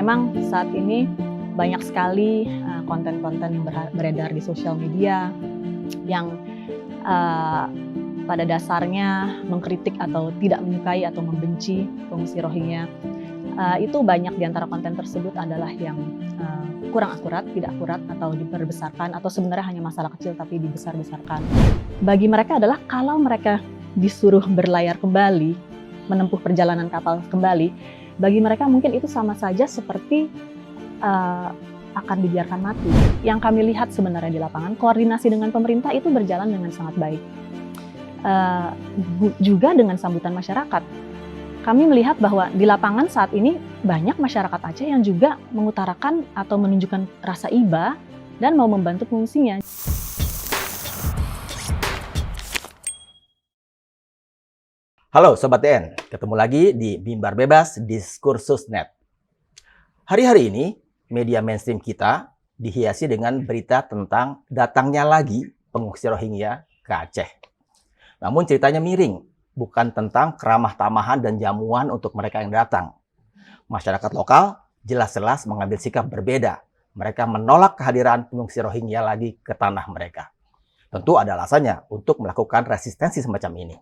memang saat ini banyak sekali konten-konten yang beredar di sosial media yang pada dasarnya mengkritik atau tidak menyukai atau membenci pengungsi Rohingya. Itu banyak di antara konten tersebut adalah yang kurang akurat, tidak akurat, atau diperbesarkan, atau sebenarnya hanya masalah kecil tapi dibesar-besarkan. Bagi mereka adalah kalau mereka disuruh berlayar kembali, menempuh perjalanan kapal kembali, bagi mereka mungkin itu sama saja seperti akan dibiarkan mati. Yang kami lihat sebenarnya di lapangan, koordinasi dengan pemerintah itu berjalan dengan sangat baik. Juga dengan sambutan masyarakat. Kami melihat bahwa di lapangan saat ini banyak masyarakat Aceh yang juga mengutarakan atau menunjukkan rasa iba dan mau membantu pengungsinya. Halo Sobat DN, ketemu lagi di Mimbar Bebas Diskursus.net. Hari-hari ini, media mainstream kita dihiasi dengan berita tentang datangnya lagi pengungsi Rohingya ke Aceh. Namun ceritanya miring, bukan tentang keramah tamahan dan jamuan untuk mereka yang datang. Masyarakat lokal jelas-jelas mengambil sikap berbeda. Mereka menolak kehadiran pengungsi Rohingya lagi ke tanah mereka. Tentu ada alasannya untuk melakukan resistensi semacam ini.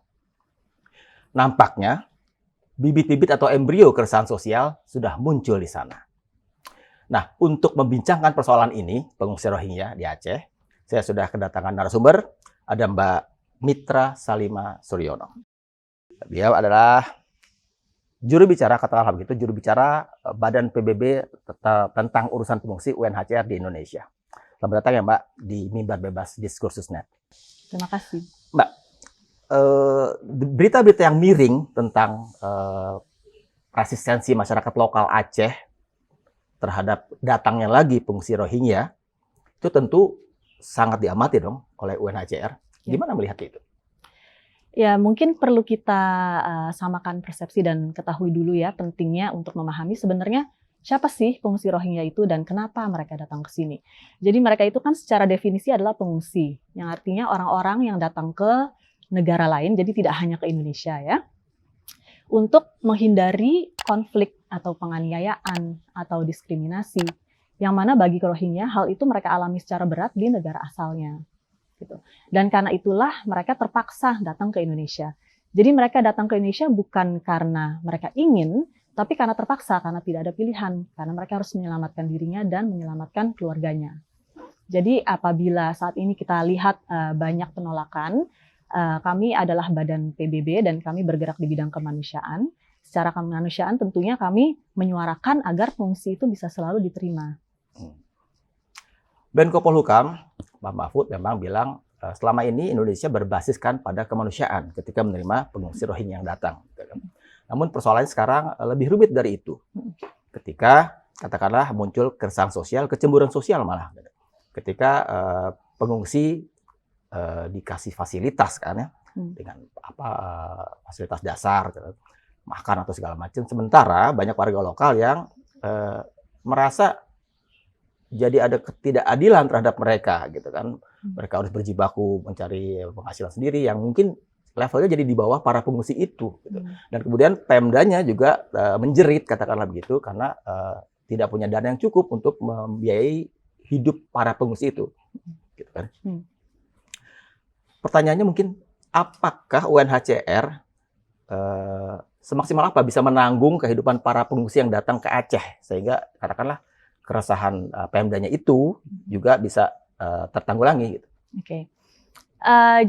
Nampaknya, bibit-bibit atau embrio keresahan sosial sudah muncul di sana. Nah, untuk membincangkan persoalan ini, pengungsi Rohingya di Aceh, saya sudah kedatangan narasumber, ada Mbak Mitra Salima Suryono. Beliau adalah juru bicara, katakanlah begitu, juru bicara Badan PBB tentang urusan pengungsi UNHCR di Indonesia. Selamat datang ya Mbak di Mimbar Bebas Diskursus.net. Terima kasih. Mbak, berita-berita yang miring tentang resistensi masyarakat lokal Aceh terhadap datangnya lagi pengungsi Rohingya, itu tentu sangat diamati dong oleh UNHCR. Gimana melihat itu? Ya, mungkin perlu kita samakan persepsi dan ketahui dulu ya pentingnya untuk memahami sebenarnya siapa sih pengungsi Rohingya itu dan kenapa mereka datang ke sini. Jadi mereka itu kan secara definisi adalah pengungsi, yang artinya orang-orang yang datang ke negara lain, jadi tidak hanya ke Indonesia ya, untuk menghindari konflik atau penganiayaan atau diskriminasi, yang mana bagi Rohingya hal itu mereka alami secara berat di negara asalnya. Gitu. Dan karena itulah mereka terpaksa datang ke Indonesia. Jadi mereka datang ke Indonesia bukan karena mereka ingin, tapi karena terpaksa, karena tidak ada pilihan. Karena mereka harus menyelamatkan dirinya dan menyelamatkan keluarganya. Jadi apabila saat ini kita lihat banyak penolakan, kami adalah Badan PBB dan kami bergerak di bidang kemanusiaan. Secara kemanusiaan tentunya kami menyuarakan agar pengungsi itu bisa selalu diterima. Menko Polhukam, Pak Mahfud memang bilang selama ini Indonesia berbasiskan pada kemanusiaan ketika menerima pengungsi Rohingya yang datang. Namun persoalannya sekarang lebih rumit dari itu. Ketika katakanlah muncul keresahan sosial, kecemburuan sosial malah. Ketika pengungsi dikasih fasilitas kan ya, dengan fasilitas dasar, makan atau segala macam. Sementara banyak warga lokal yang merasa jadi ada ketidakadilan terhadap mereka gitu kan. Mereka harus berjibaku mencari penghasilan sendiri yang mungkin levelnya jadi di bawah para pengungsi itu gitu. Dan kemudian Pemdanya juga menjerit katakanlah begitu karena tidak punya dana yang cukup untuk membiayai hidup para pengungsi itu gitu kan. Pertanyaannya mungkin apakah UNHCR semaksimal apa bisa menanggung kehidupan para pengungsi yang datang ke Aceh sehingga katakanlah keresahan Pemdanya itu juga bisa tertanggulangi gitu. Oke.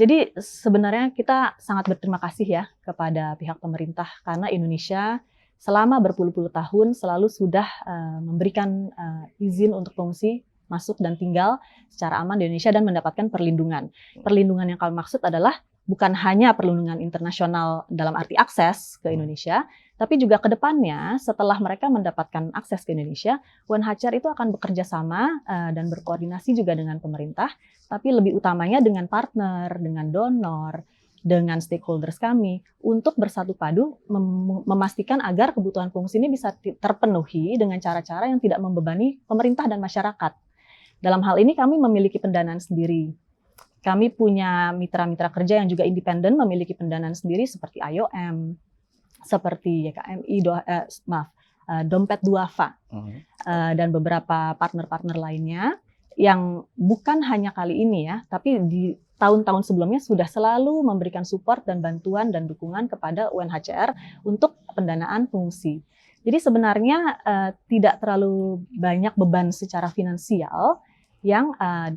Jadi sebenarnya kita sangat berterima kasih ya kepada pihak pemerintah karena Indonesia selama berpuluh-puluh tahun selalu sudah memberikan izin untuk pengungsi masuk dan tinggal secara aman di Indonesia dan mendapatkan perlindungan. Perlindungan yang kami maksud adalah bukan hanya perlindungan internasional dalam arti akses ke Indonesia, tapi juga ke depannya setelah mereka mendapatkan akses ke Indonesia, UNHCR itu akan bekerja sama dan berkoordinasi juga dengan pemerintah, tapi lebih utamanya dengan partner, dengan donor, dengan stakeholders kami untuk bersatu padu memastikan agar kebutuhan pengungsi ini bisa terpenuhi dengan cara-cara yang tidak membebani pemerintah dan masyarakat. Dalam hal ini kami memiliki pendanaan sendiri. Kami punya mitra-mitra kerja yang juga independen memiliki pendanaan sendiri seperti IOM, seperti YKMI, Dompet Duafa, dan beberapa partner-partner lainnya yang bukan hanya kali ini ya, tapi di tahun-tahun sebelumnya sudah selalu memberikan support dan bantuan dan dukungan kepada UNHCR untuk pendanaan pengungsi. Jadi sebenarnya tidak terlalu banyak beban secara finansial yang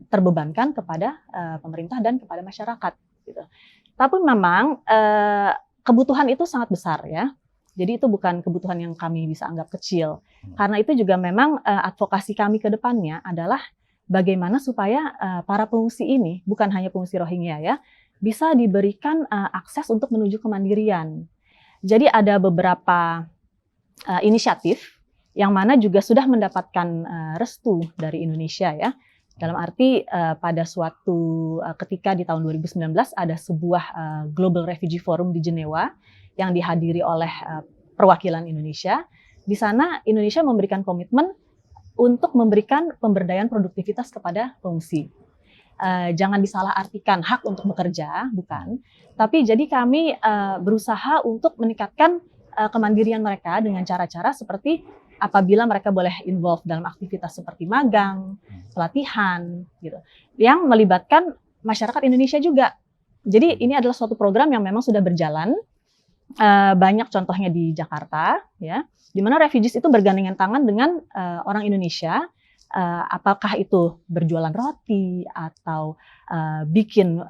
terbebankan kepada pemerintah dan kepada masyarakat. Gitu. Tapi memang kebutuhan itu sangat besar ya. Jadi itu bukan kebutuhan yang kami bisa anggap kecil. Karena itu juga memang advokasi kami ke depannya adalah bagaimana supaya para pengungsi ini, bukan hanya pengungsi Rohingya ya, bisa diberikan akses untuk menuju kemandirian. Jadi ada beberapa inisiatif yang mana juga sudah mendapatkan restu dari Indonesia ya. Dalam arti pada suatu ketika di tahun 2019 ada sebuah Global Refugee Forum di Jenewa yang dihadiri oleh perwakilan Indonesia. Di sana Indonesia memberikan komitmen untuk memberikan pemberdayaan produktivitas kepada pengungsi. Jangan disalahartikan hak untuk bekerja, bukan. Tapi jadi kami berusaha untuk meningkatkan kemandirian mereka dengan cara-cara seperti apabila mereka boleh involve dalam aktivitas seperti magang, pelatihan, gitu, yang melibatkan masyarakat Indonesia juga. Jadi ini adalah suatu program yang memang sudah berjalan, banyak contohnya di Jakarta, ya, di mana refugees itu bergandengan tangan dengan orang Indonesia, apakah itu berjualan roti atau bikin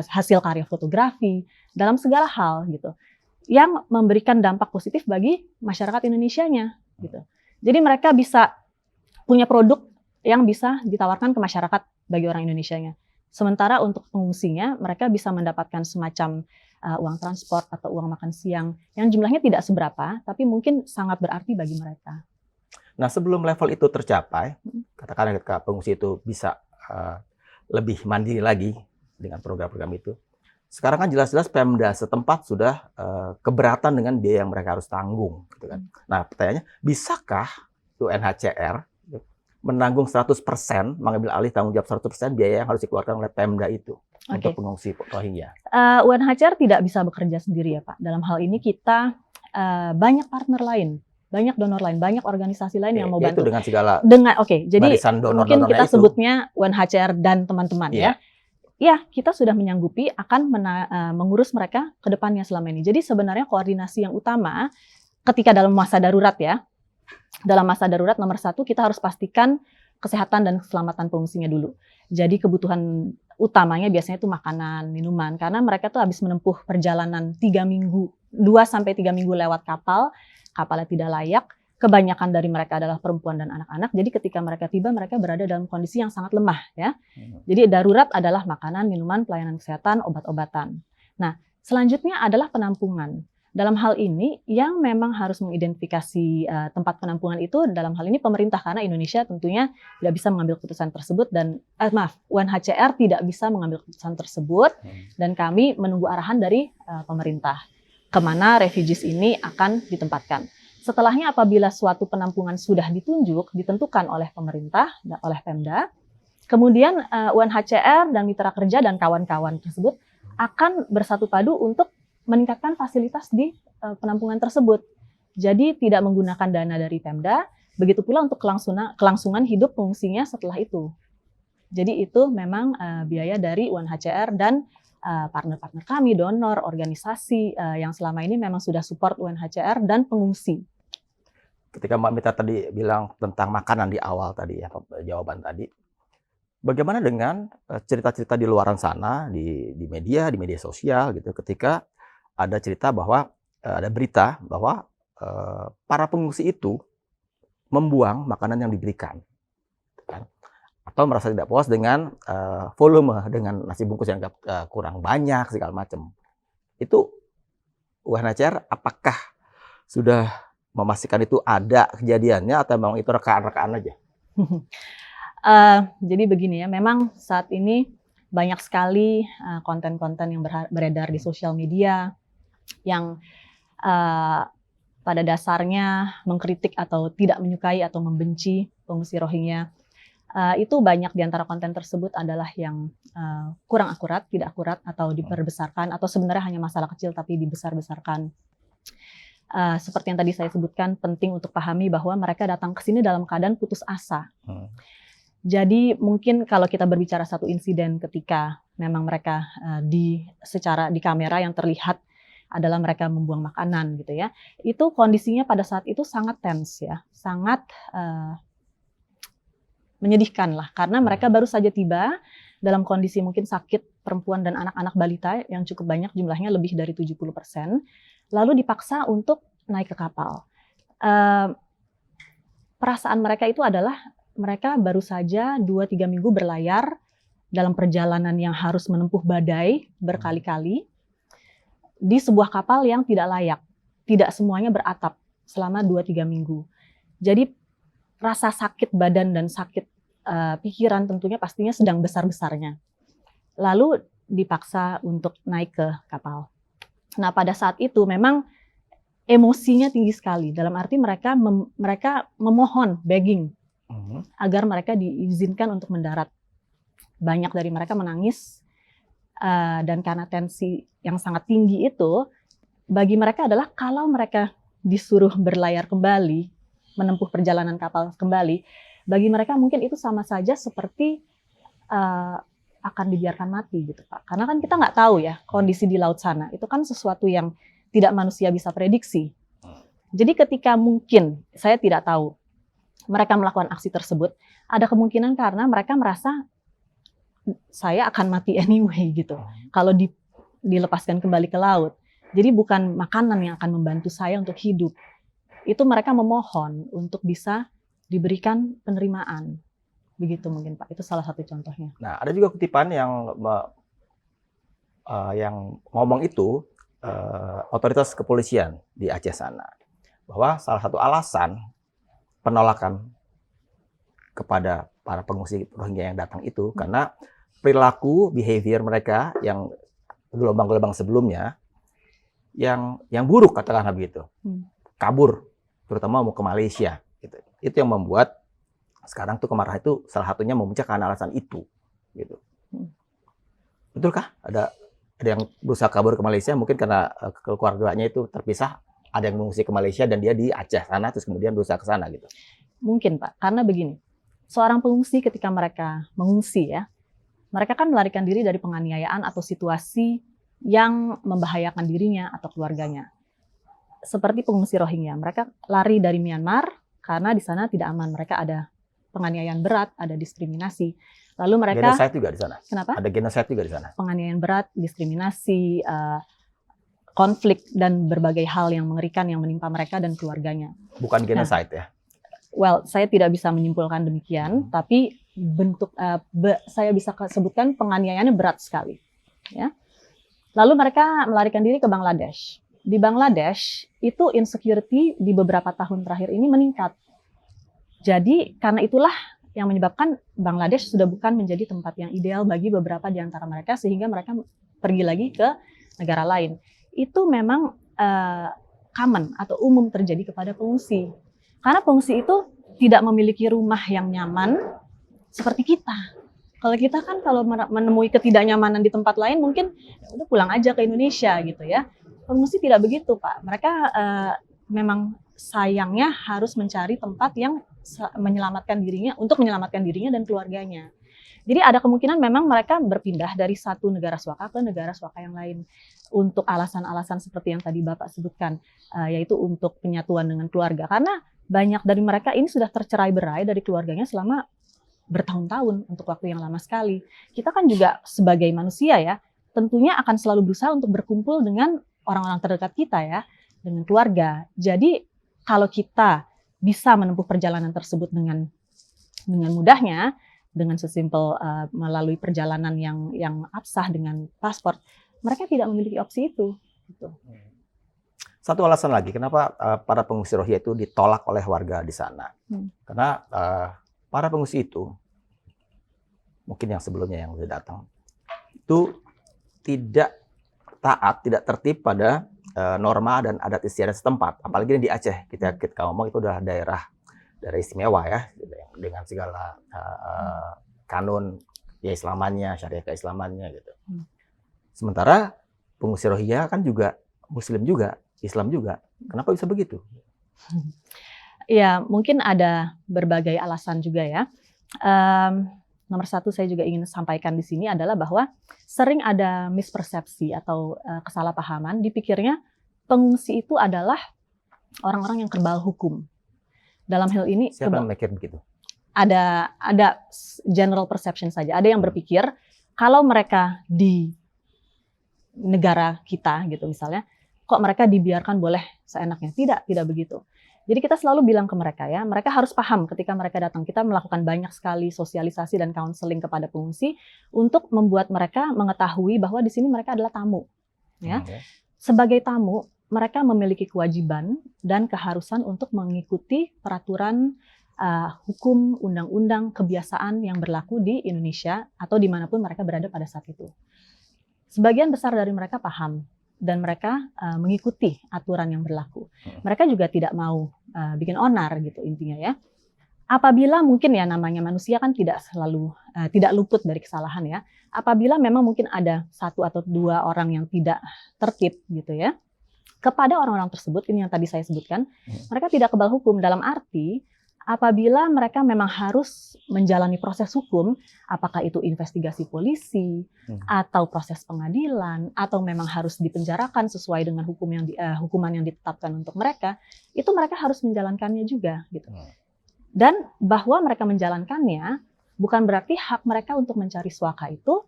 hasil karya fotografi dalam segala hal, gitu, yang memberikan dampak positif bagi masyarakat Indonesianya, gitu. Jadi mereka bisa punya produk yang bisa ditawarkan ke masyarakat bagi orang Indonesianya. Sementara untuk pengungsinya, mereka bisa mendapatkan semacam uang transport atau uang makan siang yang jumlahnya tidak seberapa, tapi mungkin sangat berarti bagi mereka. Nah, sebelum level itu tercapai, katakanlah ketika pengungsi itu bisa lebih mandiri lagi dengan program-program itu. Sekarang kan jelas-jelas Pemda setempat sudah keberatan dengan biaya yang mereka harus tanggung, gitu kan. Nah, pertanyaannya, bisakah UNHCR menanggung 100%, mengambil alih tanggung jawab 100% biaya yang harus dikeluarkan oleh Pemda itu untuk pengungsi Rohingya? UNHCR tidak bisa bekerja sendiri ya Pak. Dalam hal ini kita banyak partner lain, banyak donor lain, banyak organisasi lain yang mau bantu. Itu dengan segala jadi mungkin kita sebutnya UNHCR dan teman-teman ya. Ya, kita sudah menyanggupi akan mengurus mereka ke depannya selama ini. Jadi sebenarnya koordinasi yang utama ketika dalam masa darurat ya, dalam masa darurat nomor 1 kita harus pastikan kesehatan dan keselamatan pengungsinya dulu. Jadi kebutuhan utamanya biasanya itu makanan, minuman, karena mereka tuh habis menempuh perjalanan 3 minggu, 2-3 minggu lewat kapalnya tidak layak. Kebanyakan dari mereka adalah perempuan dan anak-anak. Jadi ketika mereka tiba, mereka berada dalam kondisi yang sangat lemah ya. Jadi darurat adalah makanan, minuman, pelayanan kesehatan, obat-obatan. Nah, selanjutnya adalah penampungan. Dalam hal ini yang memang harus mengidentifikasi tempat penampungan itu dalam hal ini pemerintah, karena Indonesia tentunya tidak bisa mengambil keputusan tersebut dan UNHCR tidak bisa mengambil keputusan tersebut dan kami menunggu arahan dari pemerintah kemana refugees ini akan ditempatkan. Setelahnya apabila suatu penampungan sudah ditentukan oleh pemerintah, oleh Pemda, kemudian UNHCR dan mitra kerja dan kawan-kawan tersebut akan bersatu padu untuk meningkatkan fasilitas di penampungan tersebut. Jadi tidak menggunakan dana dari Pemda, begitu pula untuk kelangsungan hidup pengungsinya setelah itu. Jadi itu memang biaya dari UNHCR dan partner-partner kami, donor, organisasi yang selama ini memang sudah support UNHCR dan pengungsi. Ketika Mbak Mita tadi bilang tentang makanan di awal tadi ya, jawaban tadi, bagaimana dengan cerita-cerita di luaran sana, di media sosial gitu, ketika ada cerita bahwa ada berita bahwa para pengungsi itu membuang makanan yang diberikan, kan? Atau merasa tidak puas dengan volume, dengan nasi bungkus yang kurang banyak segala macam. Itu UNHCR apakah sudah memastikan itu ada kejadiannya atau memang itu rekaan-rekaan aja? Jadi begini ya, memang saat ini banyak sekali konten-konten yang beredar di sosial media yang pada dasarnya mengkritik atau tidak menyukai atau membenci pengungsi Rohingya. Itu banyak di antara konten tersebut adalah yang kurang akurat, tidak akurat, atau diperbesarkan, atau sebenarnya hanya masalah kecil tapi dibesar-besarkan. seperti yang tadi saya sebutkan, penting untuk pahami bahwa mereka datang ke sini dalam keadaan putus asa. Jadi mungkin kalau kita berbicara satu insiden ketika memang mereka di kamera yang terlihat adalah mereka membuang makanan gitu ya, itu kondisinya pada saat itu sangat tense ya, sangat menyedihkan lah, karena mereka baru saja tiba dalam kondisi mungkin sakit, perempuan dan anak-anak balita yang cukup banyak, jumlahnya lebih dari 70%, lalu dipaksa untuk naik ke kapal. Perasaan mereka itu adalah mereka baru saja 2-3 minggu berlayar dalam perjalanan yang harus menempuh badai berkali-kali di sebuah kapal yang tidak layak, tidak semuanya beratap selama 2-3 minggu. Jadi rasa sakit badan dan sakit pikiran tentunya pastinya sedang besar-besarnya. Lalu dipaksa untuk naik ke kapal. Nah, pada saat itu memang emosinya tinggi sekali. Dalam arti mereka memohon, begging, agar mereka diizinkan untuk mendarat. Banyak dari mereka menangis, dan karena tensi yang sangat tinggi itu, bagi mereka adalah kalau mereka disuruh berlayar kembali, menempuh perjalanan kapal kembali, bagi mereka mungkin itu sama saja seperti akan dibiarkan mati gitu Pak. Karena kan kita nggak tahu ya kondisi di laut sana, itu kan sesuatu yang tidak manusia bisa prediksi. Jadi ketika mungkin, saya tidak tahu, mereka melakukan aksi tersebut, ada kemungkinan karena mereka merasa saya akan mati anyway gitu. Kalau dilepaskan kembali ke laut. Jadi bukan makanan yang akan membantu saya untuk hidup. Itu mereka memohon untuk bisa diberikan penerimaan. Begitu mungkin Pak, itu salah satu contohnya. Nah, ada juga kutipan yang ngomong itu otoritas kepolisian di Aceh sana, bahwa salah satu alasan penolakan kepada para pengungsi Rohingya yang datang itu karena perilaku behavior mereka yang gelombang-gelombang sebelumnya yang buruk, katakanlah begitu, kabur, terutama mau ke Malaysia. Gitu. Itu yang membuat sekarang tuh kemarahan itu salah satunya memuncak karena alasan itu. Gitu. Betulkah ada yang berusaha kabur ke Malaysia mungkin karena keluarganya itu terpisah, ada yang mengungsi ke Malaysia dan dia di Aceh sana terus kemudian berusaha ke sana gitu? Mungkin Pak, karena begini, seorang pengungsi ketika mereka mengungsi ya, mereka kan melarikan diri dari penganiayaan atau situasi yang membahayakan dirinya atau keluarganya. Seperti pengungsi Rohingya, mereka lari dari Myanmar karena di sana tidak aman, mereka ada penganiayaan berat, ada diskriminasi. Lalu mereka genocide juga di sana. Kenapa? Ada genocide juga di sana. Penganiayaan berat, diskriminasi, konflik dan berbagai hal yang mengerikan yang menimpa mereka dan keluarganya. Bukan genocide ya? Well, saya tidak bisa menyimpulkan demikian, tapi bentuk saya bisa sebutkan penganiayaannya berat sekali. Ya. Lalu mereka melarikan diri ke Bangladesh. Di Bangladesh itu insecurity di beberapa tahun terakhir ini meningkat. Jadi karena itulah yang menyebabkan Bangladesh sudah bukan menjadi tempat yang ideal bagi beberapa di antara mereka sehingga mereka pergi lagi ke negara lain. Itu memang common atau umum terjadi kepada pengungsi. Karena pengungsi itu tidak memiliki rumah yang nyaman seperti kita. Kalau kita kan kalau menemui ketidaknyamanan di tempat lain mungkin ya udah pulang aja ke Indonesia gitu ya. Pengungsi tidak begitu Pak. Mereka memang sayangnya harus mencari tempat yang menyelamatkan dirinya dan keluarganya. Jadi ada kemungkinan memang mereka berpindah dari satu negara suaka ke negara suaka yang lain untuk alasan-alasan seperti yang tadi Bapak sebutkan, yaitu untuk penyatuan dengan keluarga. Karena banyak dari mereka ini sudah tercerai-berai dari keluarganya selama bertahun-tahun untuk waktu yang lama sekali. Kita kan juga sebagai manusia ya, tentunya akan selalu berusaha untuk berkumpul dengan orang-orang terdekat kita ya, dengan keluarga. Jadi kalau kita bisa menempuh perjalanan tersebut dengan mudahnya, dengan sesimpel melalui perjalanan yang absah dengan paspor, mereka tidak memiliki opsi itu. Gitu. Satu alasan lagi kenapa para pengungsi Rohingya itu ditolak oleh warga di sana, karena para pengungsi itu mungkin yang sebelumnya yang sudah datang itu tidak taat, tidak tertib pada norma dan adat istiadat setempat. Apalagi di Aceh, kita ngomong itu adalah daerah istimewa ya, dengan segala kanun keislamannya, syariah keislamannya gitu. Sementara pengungsi Rohingya kan juga Muslim juga, Islam juga. Kenapa bisa begitu? Ya, mungkin ada berbagai alasan juga ya. Nomor satu saya juga ingin sampaikan di sini adalah bahwa sering ada mispersepsi atau kesalahpahaman, dipikirnya pengungsi itu adalah orang-orang yang kebal hukum. Dalam hal ini Siapa yang mikir begitu? ada general perception saja. Ada yang berpikir kalau mereka di negara kita gitu misalnya, kok mereka dibiarkan boleh seenaknya? Tidak begitu. Jadi kita selalu bilang ke mereka ya, mereka harus paham ketika mereka datang. Kita melakukan banyak sekali sosialisasi dan counseling kepada pengungsi untuk membuat mereka mengetahui bahwa di sini mereka adalah tamu. Ya. Sebagai tamu, mereka memiliki kewajiban dan keharusan untuk mengikuti peraturan hukum, undang-undang, kebiasaan yang berlaku di Indonesia atau dimanapun mereka berada pada saat itu. Sebagian besar dari mereka paham dan mereka mengikuti aturan yang berlaku. Mereka juga tidak mau bikin onar gitu intinya ya. Apabila mungkin ya namanya manusia kan tidak selalu tidak luput dari kesalahan ya. Apabila memang mungkin ada satu atau dua orang yang tidak tertib gitu ya. Kepada orang-orang tersebut, ini yang tadi saya sebutkan, mereka tidak kebal hukum dalam arti apabila mereka memang harus menjalani proses hukum, apakah itu investigasi polisi atau proses pengadilan atau memang harus dipenjarakan sesuai dengan hukuman yang ditetapkan untuk mereka, itu mereka harus menjalankannya juga gitu. Dan bahwa mereka menjalankannya bukan berarti hak mereka untuk mencari suaka itu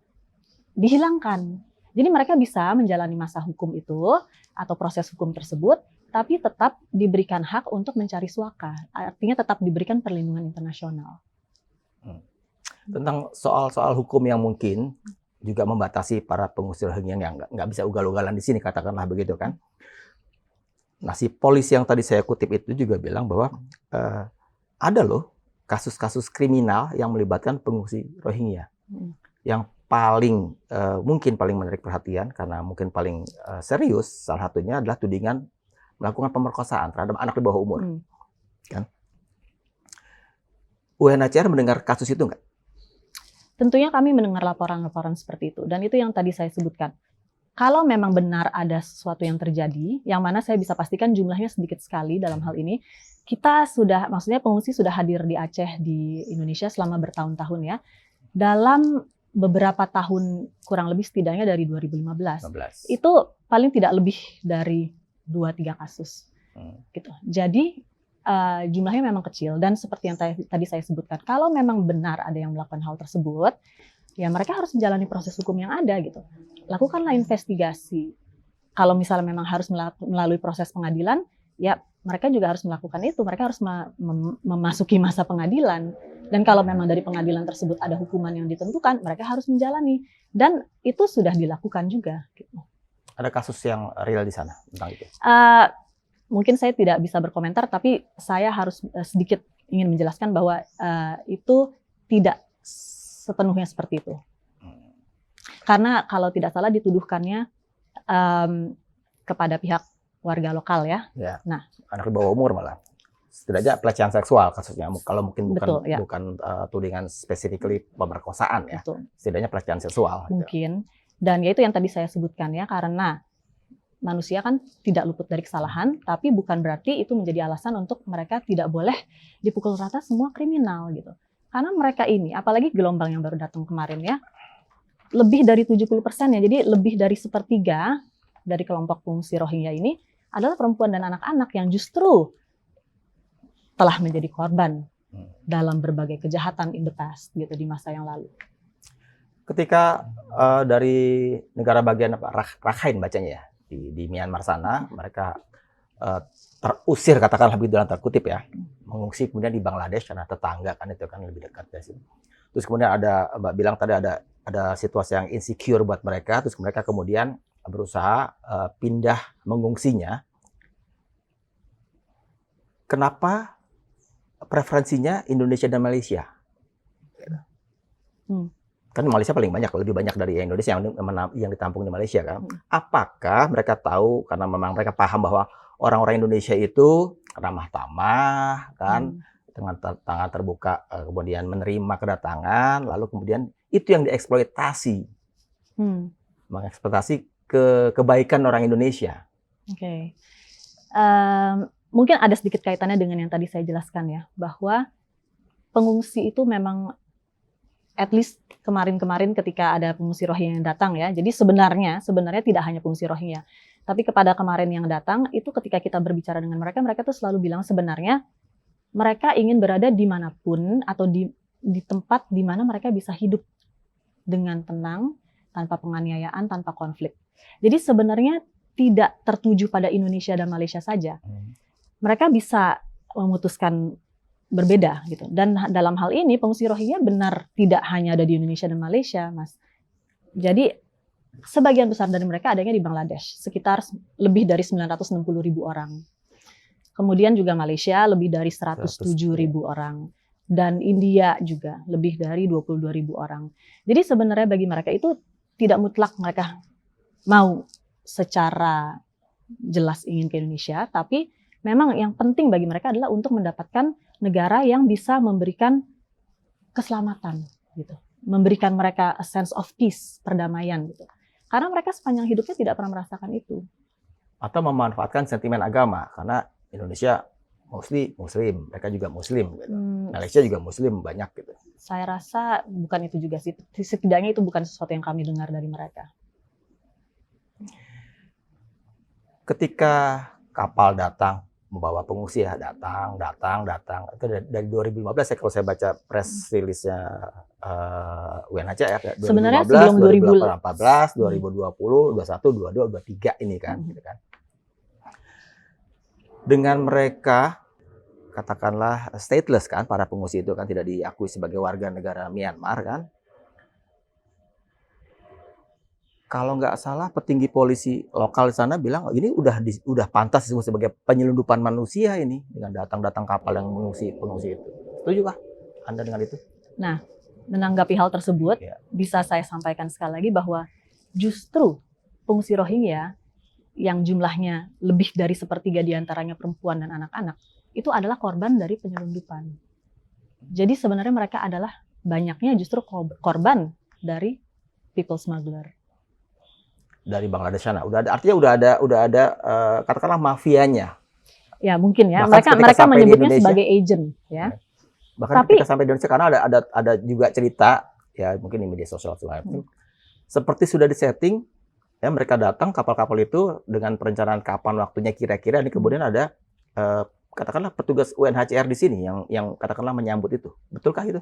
dihilangkan. Jadi mereka bisa menjalani masa hukum itu atau proses hukum tersebut, tapi tetap diberikan hak untuk mencari suaka. Artinya tetap diberikan perlindungan internasional. Tentang soal-soal hukum yang mungkin juga membatasi para pengungsi Rohingya yang nggak bisa ugal-ugalan di sini, katakanlah begitu kan. Nah, si polisi yang tadi saya kutip itu juga bilang bahwa ada loh kasus-kasus kriminal yang melibatkan pengungsi Rohingya. Yang mungkin paling menarik perhatian karena mungkin paling serius, salah satunya adalah tudingan melakukan pemerkosaan terhadap anak di bawah umur. Kan? UNHCR mendengar kasus itu nggak? Tentunya kami mendengar laporan-laporan seperti itu. Dan itu yang tadi saya sebutkan. Kalau memang benar ada sesuatu yang terjadi, yang mana saya bisa pastikan jumlahnya sedikit sekali dalam hal ini, kita sudah, maksudnya pengungsi sudah hadir di Aceh, di Indonesia selama bertahun-tahun ya. Dalam beberapa tahun, kurang lebih setidaknya dari 2015. Itu paling tidak lebih dari 2-3 kasus. Gitu. Jadi jumlahnya memang kecil dan seperti yang tadi saya sebutkan, kalau memang benar ada yang melakukan hal tersebut, ya mereka harus menjalani proses hukum yang ada gitu. Lakukanlah investigasi. Kalau misalnya memang harus melalui proses pengadilan, ya mereka juga harus melakukan itu. Mereka harus memasuki masa pengadilan. Dan kalau memang dari pengadilan tersebut ada hukuman yang ditentukan, mereka harus menjalani. Dan itu sudah dilakukan juga. Gitu. Ada kasus yang real di sana tentang itu? Mungkin saya tidak bisa berkomentar, tapi saya harus sedikit ingin menjelaskan bahwa itu tidak sepenuhnya seperti itu. Karena kalau tidak salah dituduhkannya kepada pihak warga lokal ya. Nah, anak di bawah umur malah. Setidaknya pelecehan seksual kasusnya. Kalau mungkin bukan tudingan specifically pemerkosaan ya. Betul. Setidaknya pelecehan seksual. Mungkin. Dan ya itu yang tadi saya sebutkan ya, karena manusia kan tidak luput dari kesalahan, tapi bukan berarti itu menjadi alasan untuk mereka tidak boleh dipukul rata semua kriminal gitu. Karena mereka ini, apalagi gelombang yang baru datang kemarin ya, lebih dari 70% ya, jadi lebih dari 1/3 dari kelompok pengungsi Rohingya ini adalah perempuan dan anak-anak yang justru telah menjadi korban dalam berbagai kejahatan in the past gitu di masa yang lalu. Ketika dari negara bagian Rakhine bacanya ya, di Myanmar sana, mereka terusir katakanlah begitu dalam tanda kutip ya, mengungsi kemudian di Bangladesh karena tetangga kan itu kan lebih dekat dari sini. Terus kemudian Mbak bilang tadi ada situasi yang insecure buat mereka, terus mereka kemudian berusaha pindah mengungsinya. Kenapa preferensinya Indonesia dan Malaysia? Kan Malaysia paling banyak, lebih banyak dari Indonesia yang ditampung di Malaysia kan. Apakah mereka tahu karena memang mereka paham bahwa orang-orang Indonesia itu ramah tamah kan, dengan tangan terbuka, kemudian menerima kedatangan, lalu kemudian itu yang dieksploitasi, mengeksploitasi kebaikan orang Indonesia. Oke. Mungkin ada sedikit kaitannya dengan yang tadi saya jelaskan ya, bahwa pengungsi itu memang at least kemarin-kemarin ketika ada pengungsi Rohingya yang datang ya. Jadi sebenarnya tidak hanya pengungsi Rohingya, tapi kepada kemarin yang datang itu ketika kita berbicara dengan mereka, mereka tuh selalu bilang sebenarnya mereka ingin berada dimanapun atau di tempat di mana mereka bisa hidup dengan tenang, tanpa penganiayaan, tanpa konflik. Jadi sebenarnya tidak tertuju pada Indonesia dan Malaysia saja. Mereka bisa memutuskan berbeda gitu. Dan dalam hal ini pengungsi Rohingya benar tidak hanya ada di Indonesia dan Malaysia, Mas. Jadi sebagian besar dari mereka adanya di Bangladesh, sekitar lebih dari 960.000 orang. Kemudian juga Malaysia lebih dari 107.000 orang. Dan India juga lebih dari 22.000 orang. Jadi sebenarnya bagi mereka itu tidak mutlak mereka mau secara jelas ingin ke Indonesia, tapi memang yang penting bagi mereka adalah untuk mendapatkan negara yang bisa memberikan keselamatan, gitu, memberikan mereka a sense of peace, perdamaian, gitu. Karena mereka sepanjang hidupnya tidak pernah merasakan itu. Atau memanfaatkan sentimen agama, karena Indonesia mostly Muslim, mereka juga Muslim, gitu. Malaysia juga Muslim banyak, gitu. Saya rasa bukan itu juga sih. Setidaknya itu bukan sesuatu yang kami dengar dari mereka. Ketika kapal datang membawa pengungsi ya, datang. Itu dari 2015 ya kalau saya baca press release-nya UNHCR ya. 2015, sebenarnya sebelum 2014, 2020, 21, 22, 23 ini kan, gitu kan. Dengan mereka katakanlah stateless kan, para pengungsi itu kan tidak diakui sebagai warga negara Myanmar kan. Kalau nggak salah petinggi polisi lokal di sana bilang ini udah pantas disebut sebagai penyelundupan manusia ini dengan datang kapal yang pengungsi itu. Setuju kah Anda dengan itu? Nah, menanggapi hal tersebut, bisa saya sampaikan sekali lagi bahwa justru pengungsi Rohingya yang jumlahnya lebih dari sepertiga diantaranya perempuan dan anak-anak, itu adalah korban dari penyelundupan. Jadi sebenarnya mereka adalah banyaknya justru korban dari people smuggler. Dari Bangladesh sana, artinya udah ada katakanlah mafianya. Ya mungkin ya, bahkan mereka menyebutnya sebagai agent ya. Bahkan ketika sampai di Indonesia, karena ada juga cerita ya mungkin di media sosial seperti sudah disetting ya, mereka datang kapal-kapal itu dengan perencanaan kapan waktunya kira-kira, ini kemudian ada katakanlah petugas UNHCR di sini yang katakanlah menyambut itu. Betulkah itu?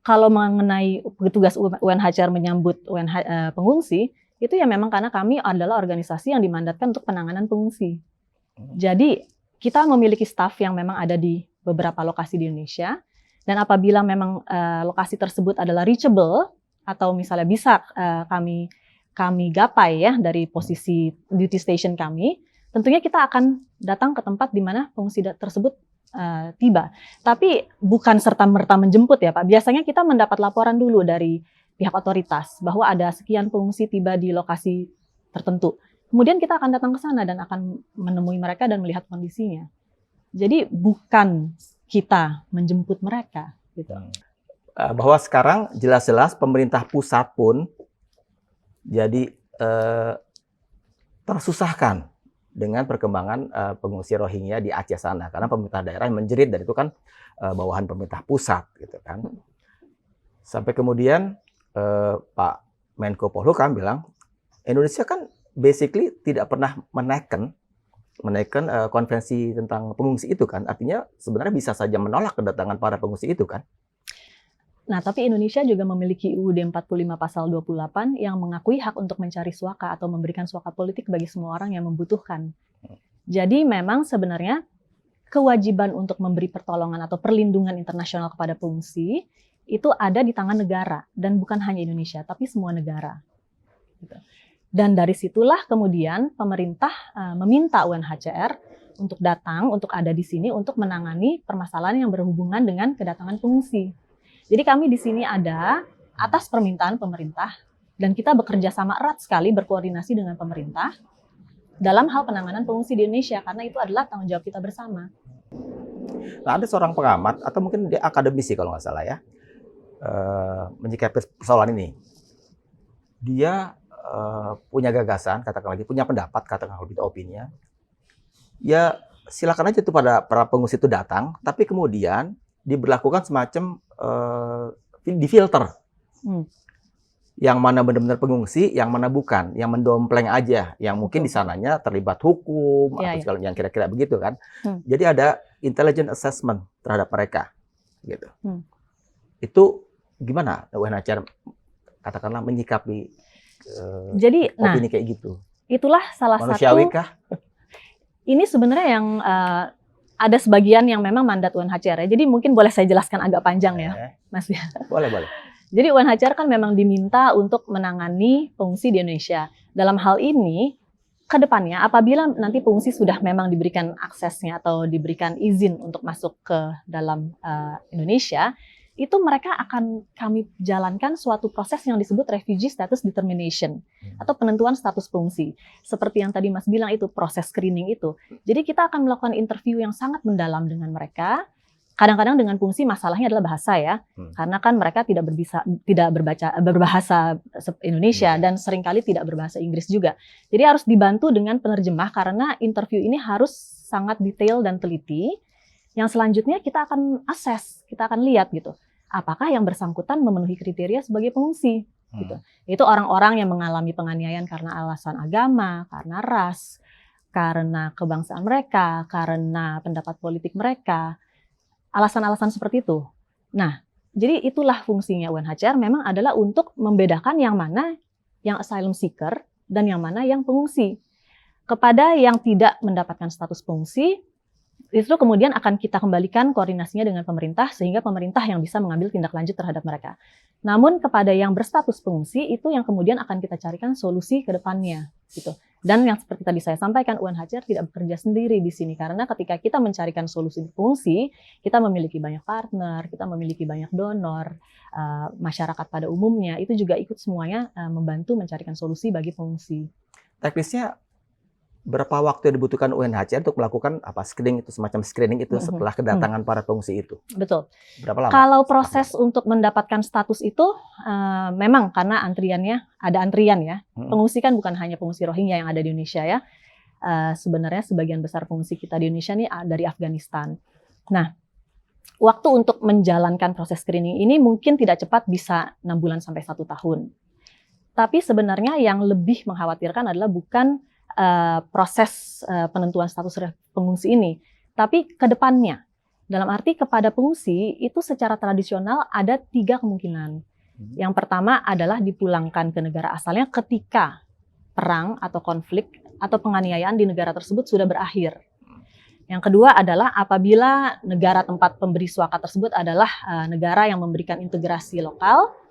Kalau mengenai petugas UNHCR menyambut pengungsi, itu ya memang karena kami adalah organisasi yang dimandatkan untuk penanganan pengungsi. Jadi kita memiliki staf yang memang ada di beberapa lokasi di Indonesia, dan apabila memang lokasi tersebut adalah reachable atau misalnya bisa kami gapai ya dari posisi duty station kami, tentunya kita akan datang ke tempat di mana pengungsi tersebut tiba. Tapi bukan serta-merta menjemput ya Pak. Biasanya kita mendapat laporan dulu dari pihak otoritas bahwa ada sekian pengungsi tiba di lokasi tertentu. Kemudian kita akan datang ke sana dan akan menemui mereka dan melihat kondisinya. Jadi bukan kita menjemput mereka. Gitu. Bahwa sekarang jelas-jelas pemerintah pusat pun jadi tersusahkan dengan perkembangan pengungsi Rohingya di Aceh sana. Karena pemerintah daerah menjerit, dan itu kan bawahan pemerintah pusat. Gitu kan. Sampai kemudian Pak Menko Polhukam bilang, Indonesia kan basically tidak pernah menaikkan konvensi tentang pengungsi itu kan. Artinya sebenarnya bisa saja menolak kedatangan para pengungsi itu kan. Nah, tapi Indonesia juga memiliki UUD 45 pasal 28 yang mengakui hak untuk mencari suaka atau memberikan suaka politik bagi semua orang yang membutuhkan. Jadi memang sebenarnya kewajiban untuk memberi pertolongan atau perlindungan internasional kepada pengungsi itu ada di tangan negara, dan bukan hanya Indonesia, tapi semua negara. Gitu. Dan dari situlah kemudian pemerintah meminta UNHCR untuk datang, untuk ada di sini, untuk menangani permasalahan yang berhubungan dengan kedatangan pengungsi. Jadi kami di sini ada atas permintaan pemerintah, dan kita bekerja sama erat sekali, berkoordinasi dengan pemerintah dalam hal penanganan pengungsi di Indonesia, karena itu adalah tanggung jawab kita bersama. Nah, ada seorang pengamat, atau mungkin dia akademisi kalau nggak salah ya, menyikapi persoalan ini. Dia punya gagasan, katakan lagi, punya pendapat, katakan lebih opininya, Ya silakan aja tuh pada para pengungsi itu datang, tapi kemudian diberlakukan semacam difilter. Hmm, Yang mana benar-benar pengungsi, yang mana bukan, yang mendompleng aja, yang mungkin di betul. sananya terlibat hukum Ya, atau ya. segala yang kira-kira begitu kan. Hmm, Jadi ada intelligent assessment terhadap mereka gitu. hmm. Itu gimana UNHCR katakanlah menyikapi Jadi, nah, opini kayak gitu? itulah salah Manusiawi satu. kah? Ini sebenarnya yang ada sebagian yang memang mandat UNHCR ya. Jadi mungkin boleh saya jelaskan agak panjang ya, Mas. Boleh, boleh. Jadi UNHCR kan memang diminta untuk menangani pengungsi di Indonesia. Dalam hal ini, ke depannya apabila nanti pengungsi sudah memang diberikan aksesnya atau diberikan izin untuk masuk ke dalam Indonesia, itu mereka akan kami jalankan suatu proses yang disebut refugee status determination atau penentuan status pengungsi. Seperti yang tadi Mas bilang itu proses screening itu. Jadi kita akan melakukan interview yang sangat mendalam dengan mereka. Kadang-kadang dengan pengungsi masalahnya adalah bahasa ya, karena kan mereka tidak berbahasa Indonesia dan seringkali tidak berbahasa Inggris juga. Jadi harus dibantu dengan penerjemah karena interview ini harus sangat detail dan teliti. Yang selanjutnya kita akan assess, kita akan lihat gitu, apakah yang bersangkutan memenuhi kriteria sebagai pengungsi. Gitu. Itu orang-orang yang mengalami penganiayaan karena alasan agama, karena ras, karena kebangsaan mereka, karena pendapat politik mereka. Alasan-alasan seperti itu. Nah, jadi itulah fungsinya UNHCR memang adalah untuk membedakan yang mana yang asylum seeker dan yang mana yang pengungsi. Kepada yang tidak mendapatkan status pengungsi, itu kemudian akan kita kembalikan koordinasinya dengan pemerintah sehingga pemerintah yang bisa mengambil tindak lanjut terhadap mereka. Namun kepada yang berstatus pengungsi itu yang kemudian akan kita carikan solusi ke depannya gitu. Dan yang seperti tadi saya sampaikan UNHCR tidak bekerja sendiri di sini karena ketika kita mencarikan solusi pengungsi, kita memiliki banyak partner, kita memiliki banyak donor, masyarakat pada umumnya itu juga ikut semuanya membantu mencarikan solusi bagi pengungsi. Teknisnya berapa waktu yang dibutuhkan UNHCR untuk melakukan screening itu, semacam screening itu setelah kedatangan para pengungsi itu? Betul. Berapa lama? Kalau proses untuk mendapatkan status itu memang karena ada antrian ya. Pengungsi kan bukan hanya pengungsi Rohingya yang ada di Indonesia ya. Sebenarnya sebagian besar pengungsi kita di Indonesia ini dari Afghanistan. Nah, waktu untuk menjalankan proses screening ini mungkin tidak cepat, bisa 6 bulan sampai 1 tahun. Tapi sebenarnya yang lebih mengkhawatirkan adalah bukan proses penentuan status pengungsi ini, tapi ke depannya. Dalam arti kepada pengungsi itu secara tradisional ada 3 kemungkinan. Yang pertama adalah dipulangkan ke negara asalnya ketika perang atau konflik atau penganiayaan di negara tersebut sudah berakhir. Yang kedua adalah apabila negara tempat pemberi suaka tersebut adalah negara yang memberikan integrasi lokal,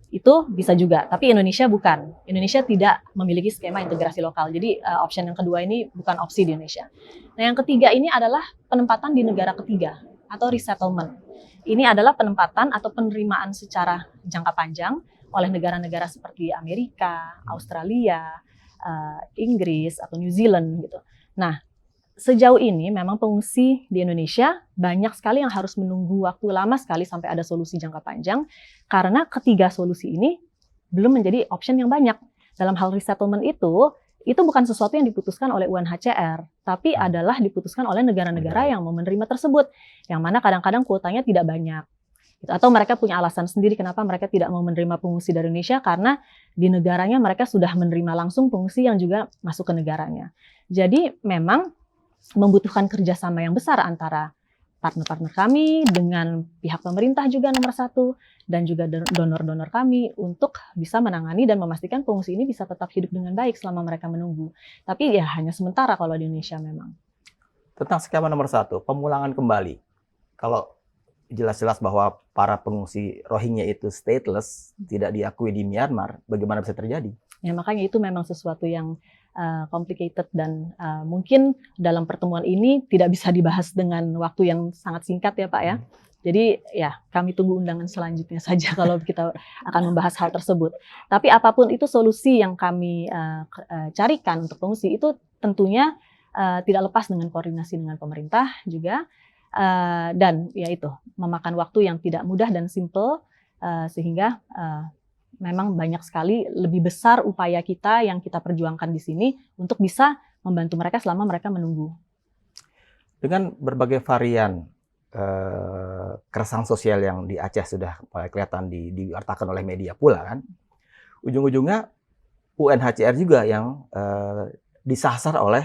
itu bisa juga, tapi Indonesia bukan. Indonesia tidak memiliki skema integrasi lokal. Jadi option yang kedua ini bukan opsi di Indonesia. Nah, yang ketiga ini adalah penempatan di negara ketiga atau resettlement. Ini adalah penempatan atau penerimaan secara jangka panjang oleh negara-negara seperti Amerika, Australia, Inggris atau New Zealand gitu. Nah, sejauh ini memang pengungsi di Indonesia banyak sekali yang harus menunggu waktu lama sekali sampai ada solusi jangka panjang karena ketiga solusi ini belum menjadi option yang banyak. Dalam hal resettlement itu bukan sesuatu yang diputuskan oleh UNHCR, tapi adalah diputuskan oleh negara-negara yang mau menerima tersebut, yang mana kadang-kadang kuotanya tidak banyak. Atau mereka punya alasan sendiri kenapa mereka tidak mau menerima pengungsi dari Indonesia karena di negaranya mereka sudah menerima langsung pengungsi yang juga masuk ke negaranya. Jadi memang membutuhkan kerjasama yang besar antara partner-partner kami dengan pihak pemerintah juga nomor 1 dan juga donor-donor kami untuk bisa menangani dan memastikan pengungsi ini bisa tetap hidup dengan baik selama mereka menunggu. Tapi ya hanya sementara kalau di Indonesia memang. Tentang skema nomor 1, pemulangan kembali. Kalau jelas-jelas bahwa para pengungsi Rohingya itu stateless, tidak diakui di Myanmar, bagaimana bisa terjadi? Ya makanya itu memang sesuatu yang complicated dan mungkin dalam pertemuan ini tidak bisa dibahas dengan waktu yang sangat singkat ya Pak ya. Jadi ya kami tunggu undangan selanjutnya saja kalau kita akan membahas hal tersebut. Tapi apapun itu solusi yang kami carikan untuk pengungsi itu tentunya tidak lepas dengan koordinasi dengan pemerintah juga dan ya itu memakan waktu yang tidak mudah dan simple sehingga memang banyak sekali lebih besar upaya kita yang kita perjuangkan di sini untuk bisa membantu mereka selama mereka menunggu. Dengan berbagai varian keresahan sosial yang di Aceh sudah mulai kelihatan diwartakan oleh media pula kan, ujung-ujungnya UNHCR juga yang disasar oleh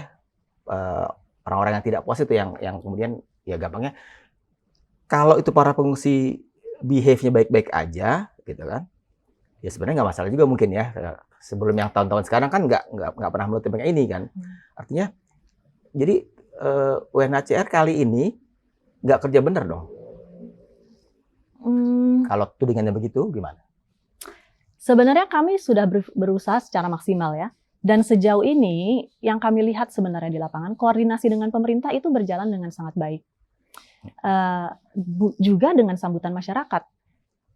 orang-orang yang tidak puas itu, yang kemudian ya gampangnya kalau itu para pengungsi behave-nya baik-baik aja gitu kan, ya sebenarnya nggak masalah juga mungkin ya. Sebelum yang tahun-tahun sekarang kan nggak pernah menutup yang ini kan. Artinya jadi UNHCR kali ini nggak kerja bener dong. Kalau tudingannya begitu gimana? Sebenarnya kami sudah berusaha secara maksimal ya. Dan sejauh ini yang kami lihat sebenarnya di lapangan, koordinasi dengan pemerintah itu berjalan dengan sangat baik. Juga dengan sambutan masyarakat.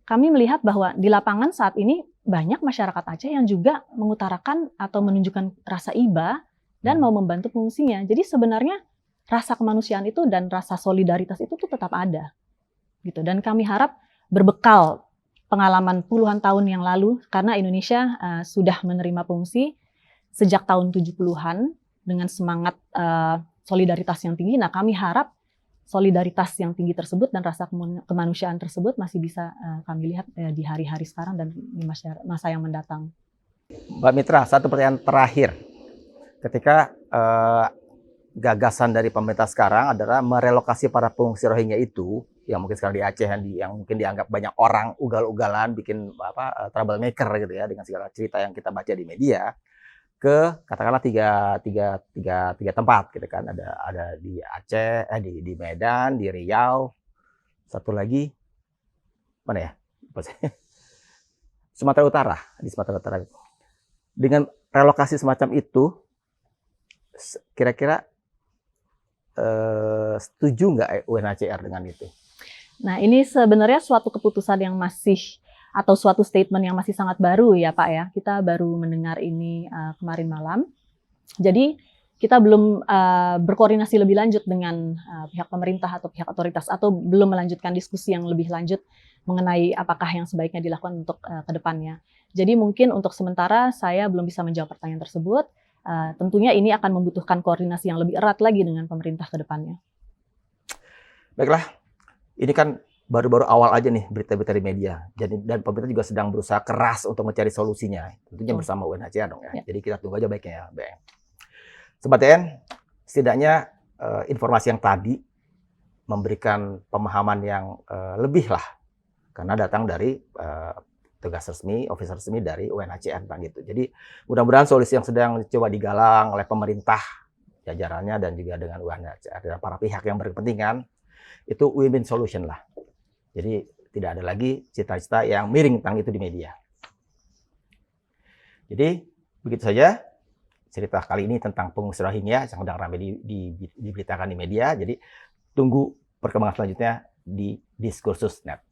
Kami melihat bahwa di lapangan saat ini banyak masyarakat Aceh yang juga mengutarakan atau menunjukkan rasa iba dan mau membantu pengungsinya. Jadi sebenarnya rasa kemanusiaan itu dan rasa solidaritas itu tuh tetap ada. Gitu. Dan kami harap berbekal pengalaman puluhan tahun yang lalu, karena Indonesia sudah menerima pengungsi sejak tahun 70-an dengan semangat solidaritas yang tinggi. Nah, kami harap solidaritas yang tinggi tersebut dan rasa kemanusiaan tersebut masih bisa kami lihat di hari-hari sekarang dan di masa yang mendatang. Mbak Mitra, satu pertanyaan terakhir. Ketika gagasan dari pemerintah sekarang adalah merelokasi para pengungsi Rohingya itu, yang mungkin sekarang di Aceh, yang mungkin dianggap banyak orang ugal-ugalan, bikin troublemaker gitu ya, dengan segala cerita yang kita baca di media, ke katakanlah tiga tempat gitu kan, ada di Aceh, di Medan, di Riau, satu lagi mana ya, Sumatera Utara, di Sumatera Utara. Dengan relokasi semacam itu, kira-kira setuju nggak UNHCR dengan itu? Nah, ini sebenarnya suatu keputusan yang masih atau suatu statement yang masih sangat baru ya Pak ya. Kita baru mendengar ini kemarin malam. Jadi kita belum berkoordinasi lebih lanjut dengan pihak pemerintah atau pihak otoritas, atau belum melanjutkan diskusi yang lebih lanjut mengenai apakah yang sebaiknya dilakukan untuk ke depannya. Jadi mungkin untuk sementara saya belum bisa menjawab pertanyaan tersebut. Tentunya ini akan membutuhkan koordinasi yang lebih erat lagi dengan pemerintah ke depannya. Baiklah, ini kan baru-baru awal aja nih berita-berita di media. Dan pemerintah juga sedang berusaha keras untuk mencari solusinya. Tentunya bersama UNHCR dong ya. Jadi kita tunggu aja baiknya ya, Mbak. Sobat TN, setidaknya informasi yang tadi memberikan pemahaman yang lebih lah. Karena datang dari tugas resmi, officer resmi dari UNHCR tentang itu. Jadi mudah-mudahan solusi yang sedang coba digalang oleh pemerintah, jajarannya dan juga dengan UNHCR dan para pihak yang berkepentingan, itu win-win solution lah. Jadi tidak ada lagi cita-cita yang miring tentang itu di media. Jadi begitu saja cerita kali ini tentang pengungsi Rohingya yang sedang ramai diberitakan di media. Jadi tunggu perkembangan selanjutnya di Diskursus Net.